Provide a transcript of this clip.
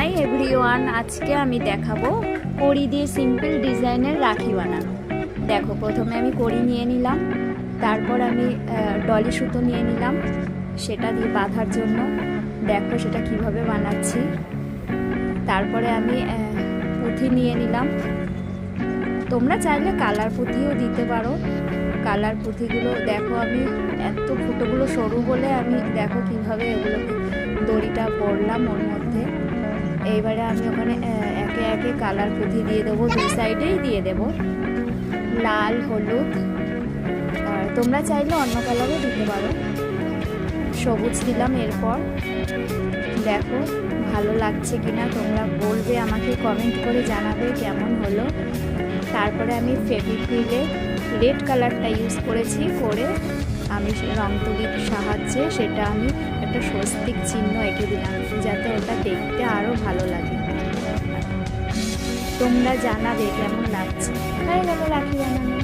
Hi everyone, আজকে আমি দেখাবো কড়ি দিয়ে সিম্পল ডিজাইনের রাখি বানানো। দেখো, প্রথমে আমি কড়ি নিয়ে নিলাম, তারপর আমি ডলি সুতো নিয়ে নিলাম সেটা দিয়ে বাঁধার জন্য। দেখো সেটা কিভাবে বানাচ্ছি। তারপরে আমি পুঁথি নিয়ে নিলাম। তোমরা চাইলে কালার পুঁথিও দিতে পারো। কালার পুঁথিগুলো দেখো, আমি এত ফুটোগুলো সরু বলে আমি দেখো কিভাবে এগুলোকে দড়িটা পরলাম ওর মধ্যে। এইবারে আমি ওখানে একে একে কালার পুঁথি দিয়ে দেবো, দুই সাইডেই দিয়ে দেবো, লাল হলুদ, আর তোমরা চাইলে অন্য কালারও দিতে পারো। সবুজ দিলাম। এরপর দেখো ভালো লাগছে কিনা তোমরা বলবে, আমাকে কমেন্ট করে জানাবে কেমন হলো। তারপরে আমি ফেভিকুইলে রেড কালারটা ইউজ করেছি, করে আমি রং তুলির সাহায্যে সেটা আমি একটা স্বস্তিক চিহ্ন এঁকে দিলাম, যাতে ওটা দেখতে আরও ভালো লাগে। তোমরা জানাবে কেমন লাগছে। হয়ে গেল রাখি বানানো।